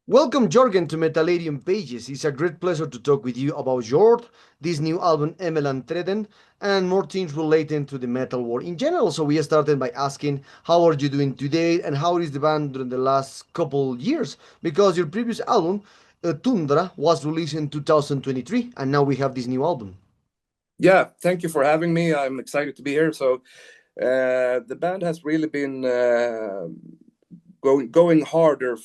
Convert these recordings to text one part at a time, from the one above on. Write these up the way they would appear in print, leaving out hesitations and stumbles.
Welcome, Jörgen, to Metallarium Pages. It's a great pleasure to talk with you about Jord, this new album, Entrevista, and more things relating to the metal world in general. So we started by asking, how are you doing today, and how is the band during the last couple years? Because your previous album, Tundra, was released in 2023, and now we have this new album. Yeah, thank you for having me. I'm excited to be here. The band has really been going harder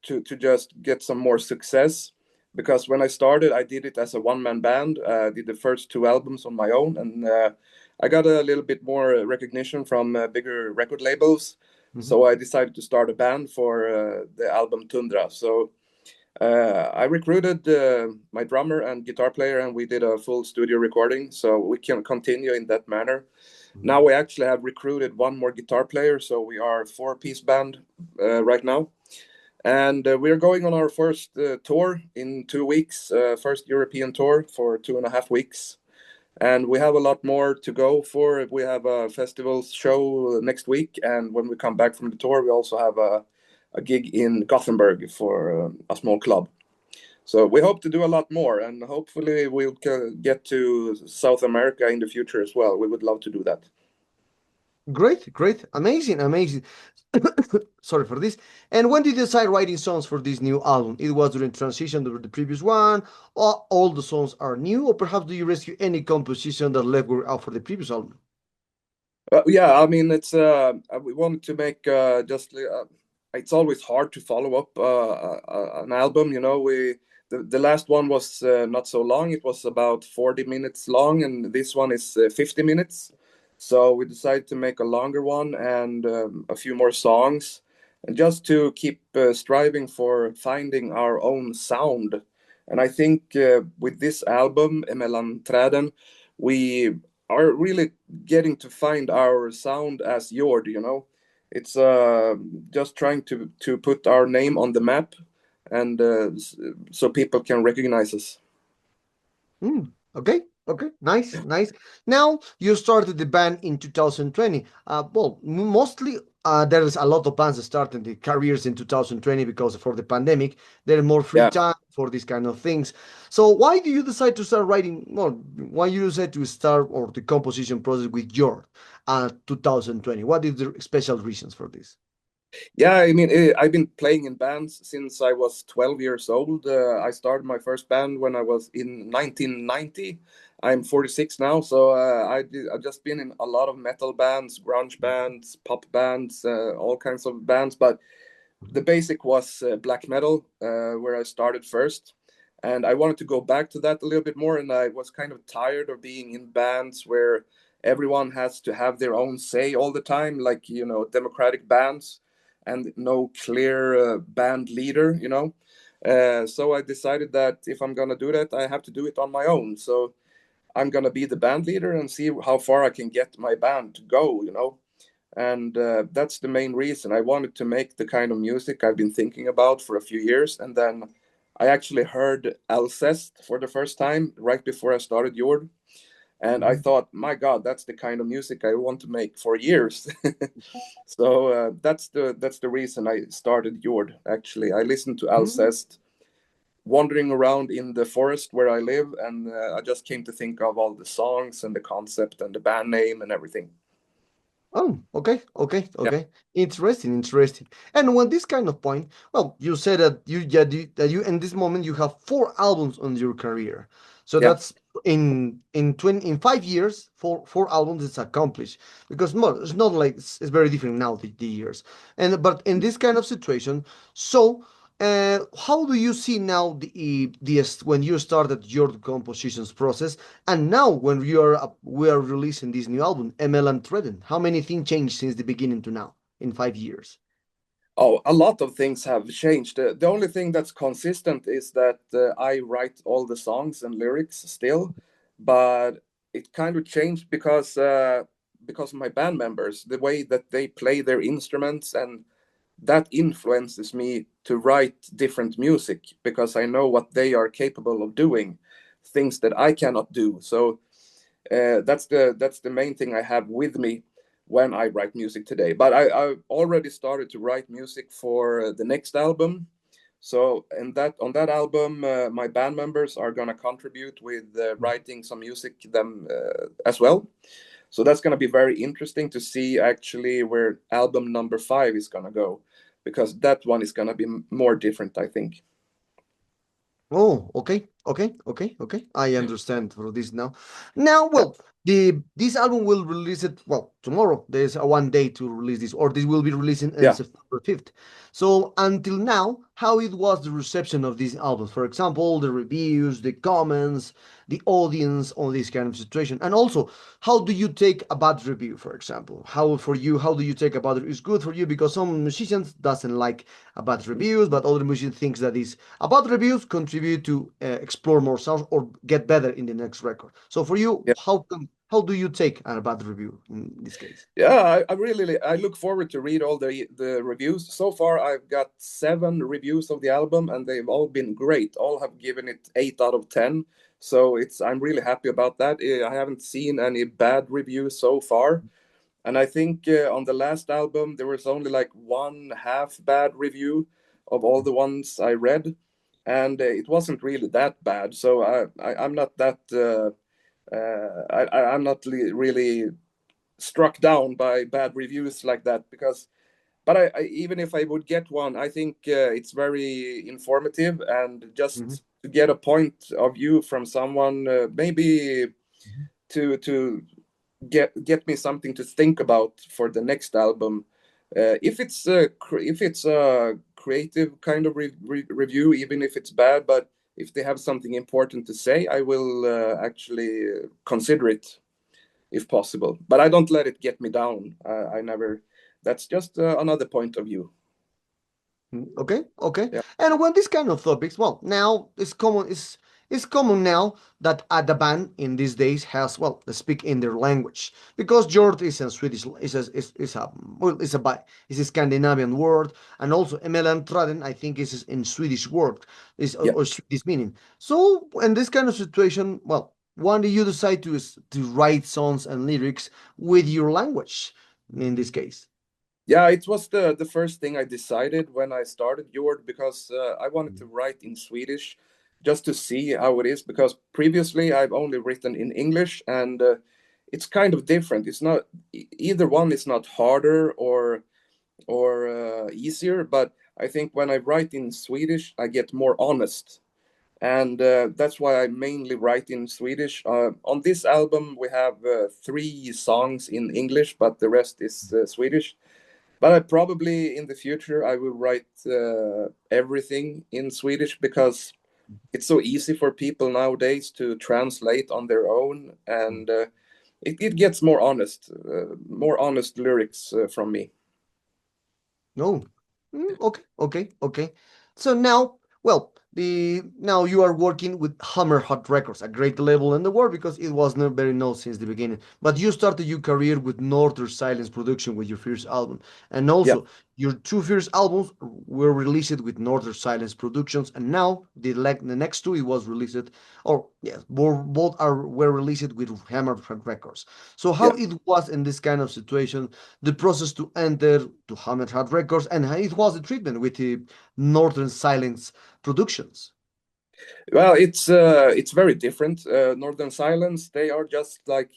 to just get some more success. Because when I started, I did it as a one-man band. Did the first two albums on my own, and I got a little bit more recognition from bigger record labels. Mhm. So I decided to start a band for the album Tundra. I recruited my drummer and guitar player, and we did a full studio recording, so we can continue in that manner. Now we actually have recruited one more guitar player, so we are a four-piece band right now. And we're going on our first tour in 2 weeks, first European tour for 2.5 weeks. And we have a lot more to go for. We have a festival show next week, and when we come back from the tour, we also have a gig in Gothenburg for a small club. So we hope to do a lot more, and hopefully we'll get to South America in the future as well. We would love to do that. Great, great, amazing, amazing. Sorry for this. And when did you decide writing songs for this new album? It was during transition to the previous one, or all the songs are new, or perhaps do you rescue any composition that left were out for the previous album? Yeah, I mean, it's we wanted to make just. It's always hard to follow up an album. The last one was not so long. It was about 40 minutes long, and this one is 50 minutes. So we decided to make a longer one and a few more songs, and just to keep striving for finding our own sound. And I think with this album, Emellan Träden, we are really getting to find our sound as Jord. It's just trying to put our name on the map, and so people can recognize us. Okay, okay, nice, nice. Now you started the band in 2020. Well, mostly there is a lot of bands starting the careers in 2020 because for the pandemic, there is more free Yeah. time for these kind of things. So why do you decide to start writing? Well, why you decide to start or the composition process with your 2020? What is the special reasons for this? Yeah, I mean, I've been playing in bands since I was 12 years old. I started my first band when I was in 1990. I'm 46 now, so I've just been in a lot of metal bands, grunge bands, pop bands, all kinds of bands. But the basic was black metal, where I started first. And I wanted to go back to that a little bit more. And I was kind of tired of being in bands where everyone has to have their own say all the time, like, democratic bands and no clear band leader. So I decided that if I'm going to do that, I have to do it on my own. So I'm going to be the band leader and see how far I can get my band to go. And that's the main reason. I wanted to make the kind of music I've been thinking about for a few years. And then I actually heard Alcest for the first time right before I started Jord. And I Mhm. thought, my God, that's the kind of music I want to make for years. So that's the reason I started Jord. Actually, I listened to Mhm. Alcest wandering around in the forest where I live, and I just came to think of all the songs and the concept and the band name and everything. Oh, okay, okay, Yeah, okay. Interesting, interesting. And when this kind of point, well, you said that that you in this moment you have four albums on your career. So yeah. that's in 5 years, four albums is accomplished. Because more, it's not like it's very different now the years. And but in this kind of situation, so how do you see now when you started your compositions process? And now, when we are releasing this new album, ML and Threaden, how many things changed since the beginning to now in 5 years? Oh, a lot of things have changed. The only thing that's consistent is that I write all the songs and lyrics still, but it kind of changed because of my band members, the way that they play their instruments, and that influences me to write different music because I know what they are capable of doing, things that I cannot do. So that's the main thing I have with me when I write music today. But I already started to write music for the next album. So, and that on that album, my band members are gonna contribute with writing some music them as well. So that's gonna be very interesting to see actually where album number 5 is gonna go, because that one is gonna be more different, I think. Oh, okay, okay, okay, okay. I understand for this now. Now, Yeah, well, the this album will release it well tomorrow. There's a one day to release this, or this will be releasing in yeah. September 5th. So until now, how it was the reception of these albums? For example, the reviews, the comments, the audience on this kind of situation, and also how do you take a bad review? For example, how for you, how do you take a bad review? It's good for you because some musicians doesn't like a bad reviews, but other musicians thinks that is about reviews contribute to explore more sounds or get better in the next record. So for you, Yeah. how do you take a bad review in this case? Yeah, I really I look forward to read all the reviews. So far, I've got 7 reviews of the album, and they've all been great. All have given it 8 out of 10. So it's I'm really happy about that. I haven't seen any bad reviews so far, and I think on the last album there was only like one half bad review of all the ones I read, and it wasn't really that bad. So I'm not that. I'm not really struck down by bad reviews like that, because but even if I would get one, I think it's very informative, and Mhm, just to get a point of view from someone, maybe mhm, to get me something to think about for the next album. If it's a creative kind of review, even if it's bad, but if they have something important to say, I will actually consider it if possible. But I don't let it get me down. I never. That's just another point of view. Okay, okay. Yeah, And when this kind of topics, well, now it's common now that the band in these days has well they speak in their language because Jord is a Swedish is a well is a Scandinavian word and also Emelantraden I think is in Swedish word is yeah. or Swedish meaning. So in this kind of situation, well, when do you decide to write songs and lyrics with your language in this case? Yeah, it was the first thing I decided when I started Jord, because I wanted to write in Swedish just to see how it is, because previously I've only written in English, and it's kind of different. It's not either one is not harder or easier, but I think when I write in Swedish I get more honest, and that's why I mainly write in Swedish. On this album we have 3 songs in English, but the rest is Swedish. But I probably in the future I will write everything in Swedish, because it's so easy for people nowadays to translate on their own, and it gets more honest lyrics from me. No. Okay, okay, okay. So now, well, the now you are working with Hammer Hot Records, a great label in the world because it was not very known since the beginning. But you started your career with Northern Silence Production with your first album, and Yeah, also your 2 first albums were released with Northern Silence Productions, and now the next two it was released, or yes, both are were released with Hammer Hot Records. So how yeah. it was in this kind of situation the process to enter to Hammer Hard Records, and it was the treatment with the Northern Silence Productions. Well, it's very different. Northern Silence, they are just like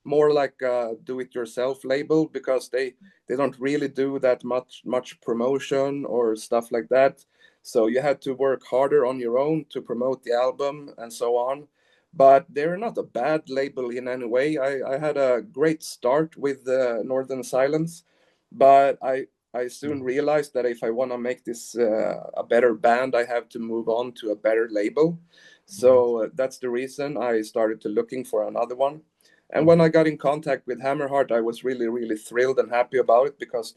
more like a do-it-yourself label, because they don't really do that much promotion or stuff like that. So you had to work harder on your own to promote the album and so on. But they're not a bad label in any way. I had a great start with Northern Silence, but I soon realized that if I want to make this a better band, I have to move on to a better label. So that's the reason I started to looking for another one. And when I got in contact with Hammerheart, I was really thrilled and happy about it, because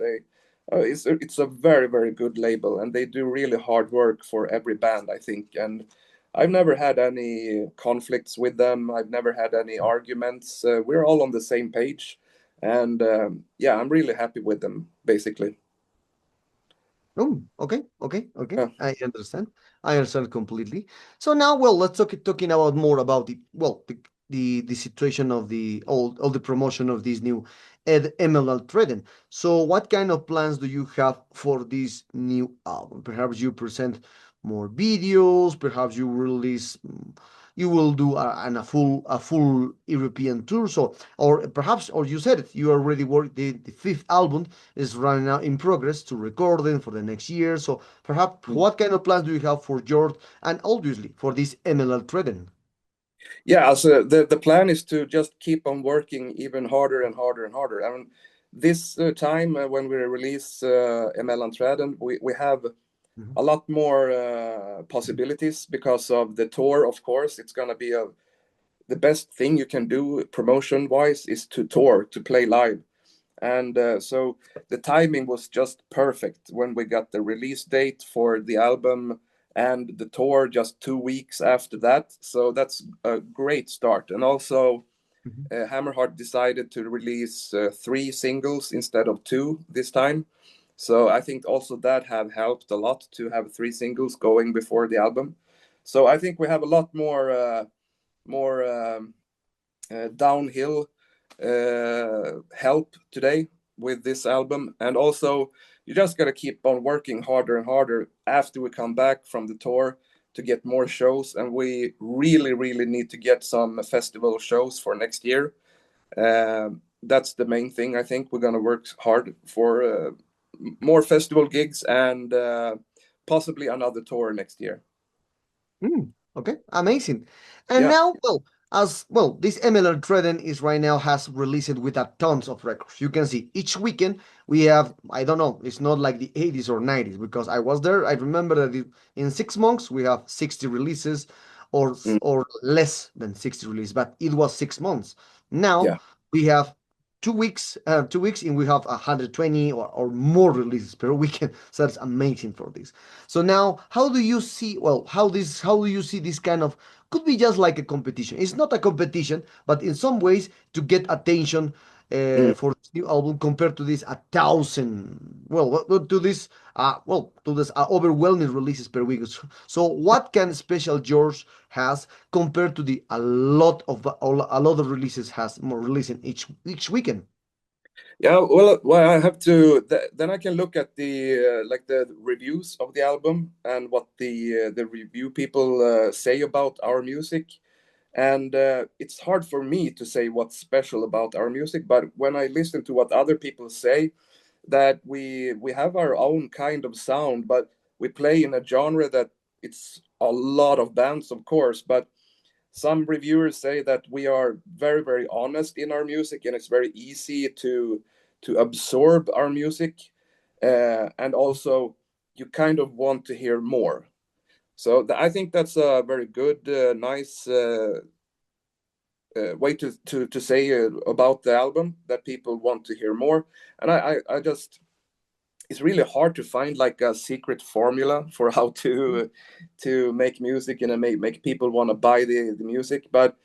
it's a very good label, and they do really hard work for every band, I think. And I've never had any conflicts with them. I've never had any arguments. We're all on the same page, and yeah, I'm really happy with them, basically. Oh, okay, okay, okay. Uh, I understand. I understand completely. So now, well, let's talking about more about the well the situation of the all the promotion of this new Emerald Trading. So, what kind of plans do you have for this new album? Perhaps you present more videos. Perhaps you release. You will do a full European tour. So, or perhaps, or you said it, you already worked. The fifth album is right now in progress to recording for the next year. So, perhaps, what kind of plans do you have for Jord and obviously for this Emerald Trading? Yeah, so the plan is to just keep on working even harder and harder and harder. I mean, this time when we release ML Unthreatened, we have Mhm. a lot more possibilities because of the tour. Of course, it's gonna be the best thing you can do promotion wise is to tour, to play live. And so the timing was just perfect when we got the release date for the album and the tour just 2 weeks after that. So that's a great start. And also, Mhm. Hammerheart decided to release 3 singles instead of 2 this time. So I think also that have helped a lot to have 3 singles going before the album. So I think we have a lot more downhill help today with this album. And also, you just got to keep on working harder and harder after we come back from the tour to get more shows. And we really, really need to get some festival shows for next year. That's the main thing. I think we're going to work hard for more festival gigs and possibly another tour next year. Okay, amazing. And Yeah. now, well, as well, this MLR Treden is right now has released with a tons of records. You can see each weekend we have, I don't know, it's not like the 80s or 90s because I was there. I remember that in 6 months we have 60 releases Mm, or less than 60 releases, but it was 6 months. Now yeah. we have 2 weeks, 2 weeks, and we have 120 or more releases per weekend. So that's amazing for this. So now, how do you see? Well, how do you see this kind of could be just like a competition? It's not a competition, but in some ways to get attention Mm. for this new album compared to this 1,000. To this overwhelming releases per week. So what can special George has compared to the a lot of releases has more releasing each weekend? Yeah, well, I have to. Then I can look at the like the reviews of the album and what the review people say about our music, and it's hard for me to say what's special about our music. But when I listen to what other people say, that we have our own kind of sound, but we play in a genre that it's a lot of bands, of course, but some reviewers say that we are very, very honest in our music, and it's very easy to absorb our music, and also you kind of want to hear more. So I think that's a very good, nice way to say about the album, that people want to hear more. And I just, it's really hard to find like a secret formula for how to make music and make people want to buy the music, but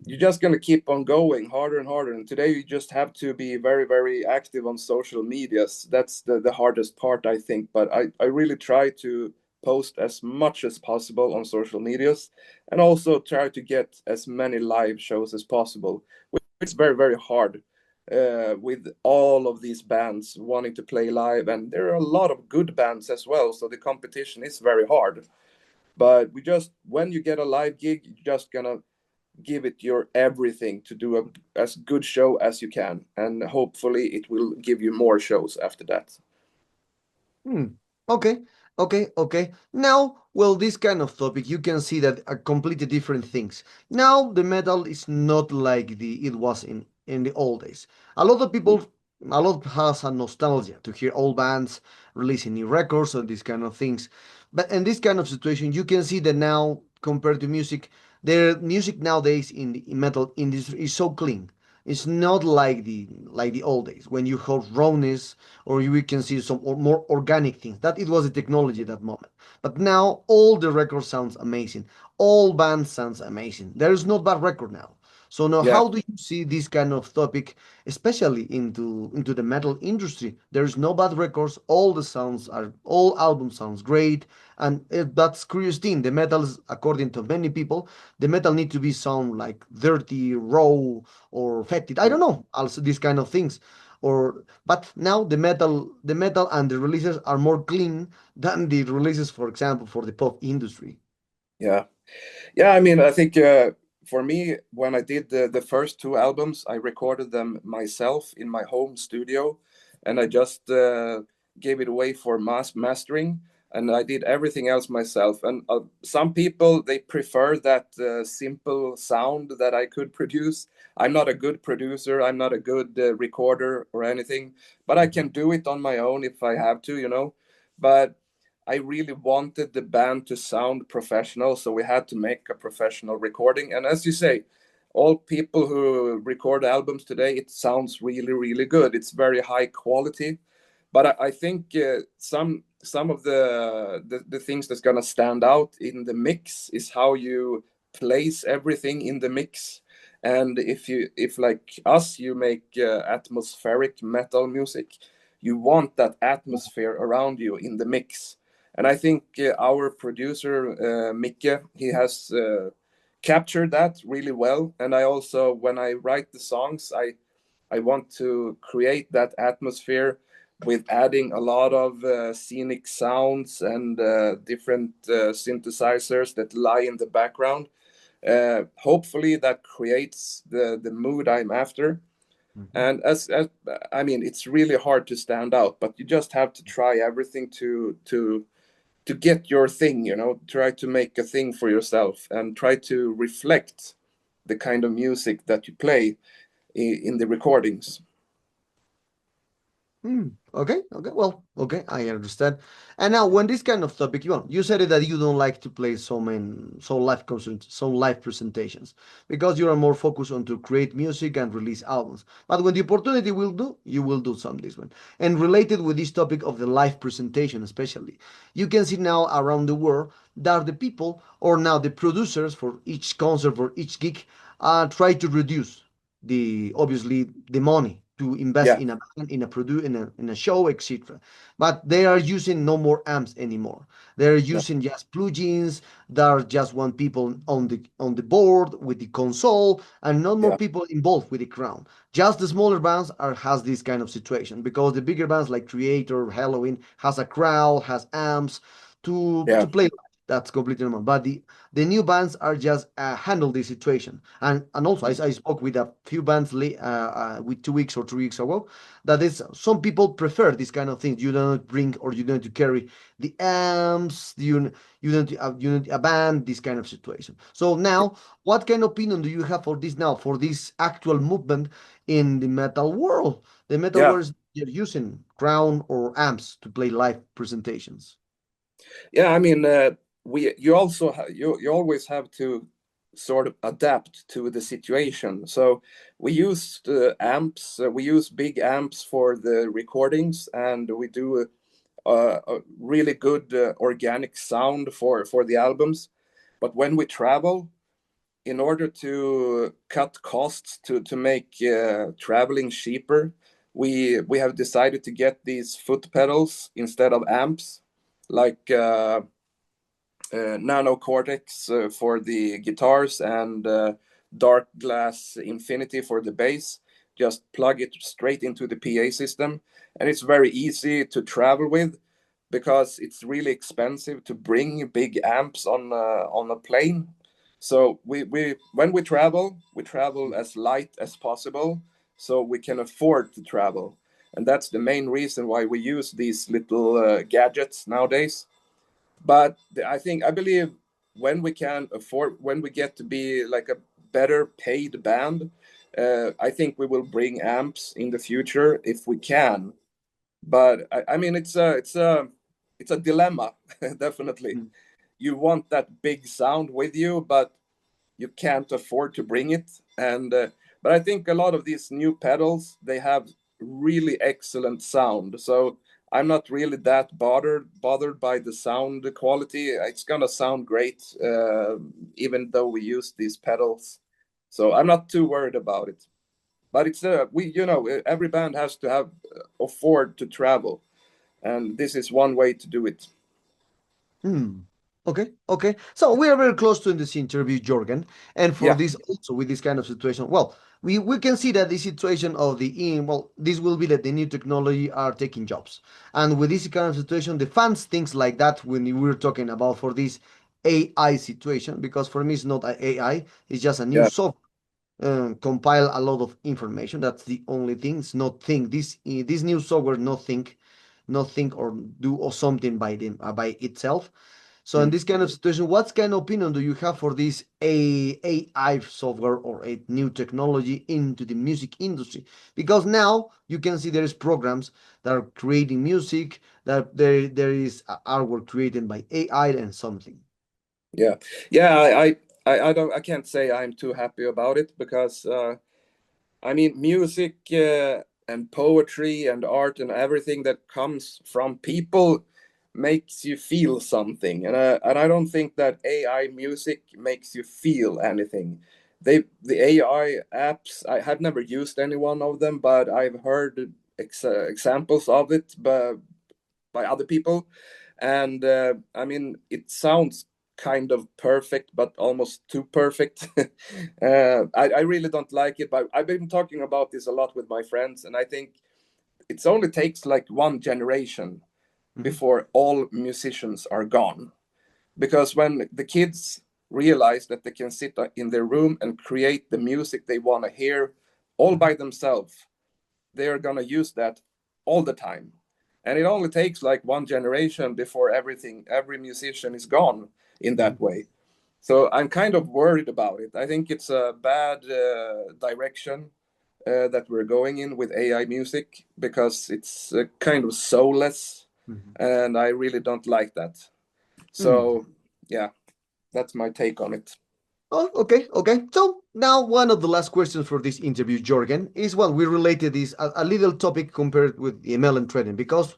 you're just going to keep on going harder and harder. And today you just have to be very, very active on social medias. That's the hardest part, I think. But I really try to post as much as possible on social medias, and also try to get as many live shows as possible, which is very, very hard with all of these bands wanting to play live. And there are a lot of good bands as well. So the competition is very hard. But we just, when you get a live gig, you're just going to give it your everything to do as good show as you can, and hopefully it will give you more shows after that. Hmm. Okay, okay. Now, well, this kind of topic, you can see that are completely different things. Now, the metal is not like it was in the old days. A lot of people, a lot has a nostalgia to hear old bands releasing new records and these kind of things. But in this kind of situation, you can see that now, compared to music, their music nowadays in metal industry is so clean. It's not like the old days when you heard rawness or we can see some more organic things. That it was the technology at that moment. But now all the record sounds amazing. All bands sounds amazing. There is no bad record now. So now, Yeah. how do you see this kind of topic, especially into the metal industry? There's no bad records. All albums sounds great, and that's curious thing. The metals, according to many people, the metal need to be sound like dirty, raw, or fetid. I Yeah. don't know. Also, these kind of things. Or but now the metal and the releases are more clean than the releases, for example, for the pop industry. Yeah. Yeah, I mean, I think for me, when I did the first two albums, I recorded them myself in my home studio, and I just gave it away for mastering, and I did everything else myself. And some people they prefer that simple sound that I could produce. I'm not a good producer. I'm not a good recorder or anything, but I can do it on my own if I have to, you know. But I really wanted the band to sound professional, so we had to make a professional recording. And as you say, all people who record albums today, it sounds really, really good. It's very high quality. But I think some of the things that's gonna stand out in the mix is how you place everything in the mix. And if like us, you make atmospheric metal music, you want that atmosphere around you in the mix. And I think our producer Micke, he has captured that really well. And I also, when I write the songs, I want to create that atmosphere with adding a lot of scenic sounds and different synthesizers that lie in the background. Hopefully, that creates the mood I'm after. Mhm. And as I mean, it's really hard to stand out, but you just have to try everything to get your thing, you know, try to make a thing for yourself and try to reflect the kind of music that you play in the recordings. Okay, okay, well, okay, I understand. And now, when this kind of topic, you said it that you don't like to play some live presentations because you are more focused on to create music and release albums. But when the opportunity will do, you will do some this one. And related with this topic of the live presentation, especially, you can see now around the world that the people or now the producers for each concert for each gig try to reduce the obviously the money to invest Yeah, in a band, in a in a show, etc. But they are using no more amps anymore. They're no, using just plugins. There are just one people on the board with the console, and not more yeah, people involved with the crown. Just the smaller bands are has this kind of situation because the bigger bands like Creator, Halloween has a crowd, has amps yeah, to play. That's completely normal. But the new bands are just handle this situation. And also I spoke with a few bands with 2 weeks or 3 weeks ago that is some people prefer this kind of things. You don't bring or you don't to carry the amps. You don't you don't a band this kind of situation. So now, what kind of opinion do you have for this now for this actual movement in the metal world? The metal yeah, world is they're using crown or amps to play live presentations. yeah. I mean, we you also you always have to sort of adapt to the situation. So we used amps. We use big amps for the recordings, and we do a really good organic sound for the albums. But when we travel, in order to cut costs to make traveling cheaper, we have decided to get these foot pedals instead of amps, like Nano Cortex for the guitars and Dark Glass Infinity for the bass. Just plug it straight into the PA system, and it's very easy to travel with because it's really expensive to bring big amps on a plane. So we when we travel as light as possible, so we can afford to travel, and that's the main reason why we use these little gadgets nowadays. But I believe when we can afford, when we get to be like a better paid band, I think we will bring amps in the future if we can. But I mean, it's a dilemma, definitely. You want that big sound with you, but you can't afford to bring it. And but I think a lot of these new pedals they have really excellent sound. So I'm not really that bothered by the sound quality. It's gonna sound great, even though we use these pedals. So I'm not too worried about it. But it's every band has to have afford to travel, and this is one way to do it. Hmm. Okay, okay. So we are very close to this interview, Jorgen. And for Yeah, this also with this kind of situation, well, we can see that the situation of this will be that the new technology are taking jobs. And with this kind of situation, the fans things like that when we were talking about for this AI situation, because for me it's not a AI, it's just a new yeah, software compile a lot of information. That's the only thing. It's not think this new software not think, not think or do or something by them by itself. So in mm, this kind of situation, what kind of opinion do you have for this AI software or a new technology into the music industry? Because now you can see there is programs that are creating music, that there is artwork created by AI and something. yeah, yeah. I can't say I'm too happy about it because I mean, music and poetry and art and everything that comes from people makes you feel something, and I don't think that AI music makes you feel anything. The AI apps, I have never used any one of them, but I've heard examples of it by other people, and I mean, it sounds kind of perfect, but almost too perfect. I really don't like it, but I've been talking about this a lot with my friends, and I think it only takes like one generation Mhm, before all musicians are gone. Because when the kids realize that they can sit in their room and create the music they want to hear all mhm, by themselves, they are going to use that all the time. And it only takes like one generation before every musician is gone in mhm, that way. So I'm kind of worried about it. I think it's a bad direction that we're going in with AI music because it's kind of soulless, mhm. and I really don't like that. Mm. So yeah, that's my take on it. Oh, okay, okay. So now one of the last questions for this interview, Jorgen, is well, we related this a little topic compared with the MLM trading because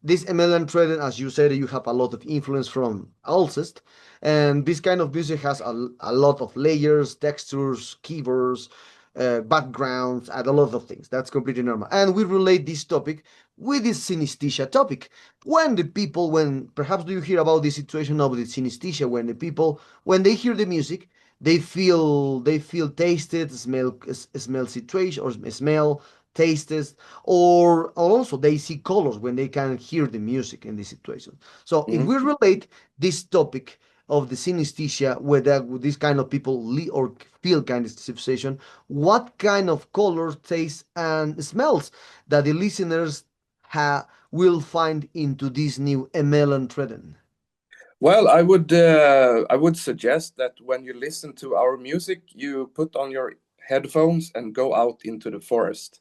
this MLM trading, as you said, you have a lot of influence from Alcest, and this kind of music has a lot of layers, textures, keyboards, backgrounds, and a lot of things. That's completely normal. And we relate this topic with this synesthesia topic. When the people, when perhaps do you hear about the situation of the synesthesia, when the people, when they hear the music, they feel tasted, smell situation or smell tasted, or also they see colors when they can hear the music in this situation. So if Mhm. we relate this topic of the synesthesia with this kind of people or feel kind of sensation, what kind of colors, tastes, and smells that the listeners will find into this new Emelan Treden? Well, I would suggest that when you listen to our music, you put on your headphones and go out into the forest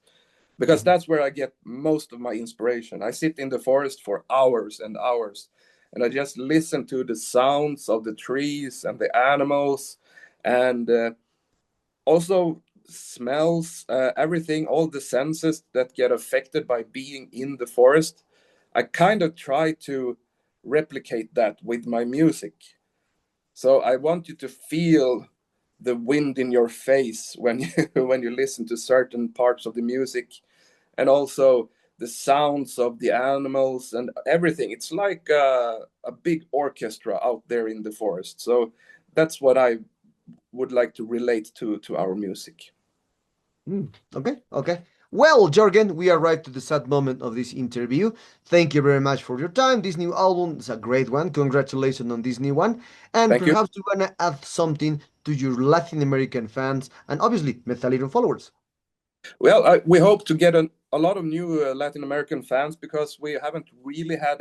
because Mhm, that's where I get most of my inspiration. I sit in the forest for hours and hours, and I just listen to the sounds of the trees and the animals, and also smells, everything, all the senses that get affected by being in the forest. I kind of try to replicate that with my music. So I want you to feel the wind in your face when you when you listen to certain parts of the music, and also the sounds of the animals and everything. It's like a big orchestra out there in the forest. So that's what I would like to relate to our music. Okay, okay. Well, Jörgen, we arrived to the sad moment of this interview. Thank you very much for your time. This new album is a great one. Congratulations on this new one. And Thank you. perhaps you wanna add something to your Latin American fans and obviously Metallica followers. Well, we hope to get a lot of new Latin American fans because we haven't really had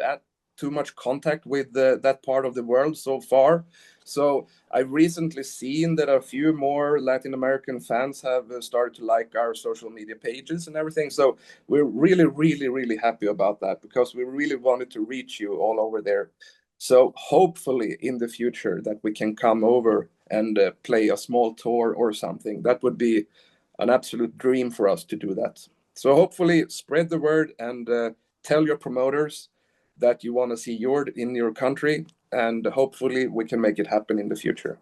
too much contact with that part of the world so far. So I've recently seen that a few more Latin American fans have started to like our social media pages and everything. So we're really, really, really happy about that because we really wanted to reach you all over there. So hopefully in the future that we can come over and play a small tour or something. That would be an absolute dream for us to do that. So hopefully, spread the word and tell your promoters that you want to see Jord in your country, and hopefully, we can make it happen in the future.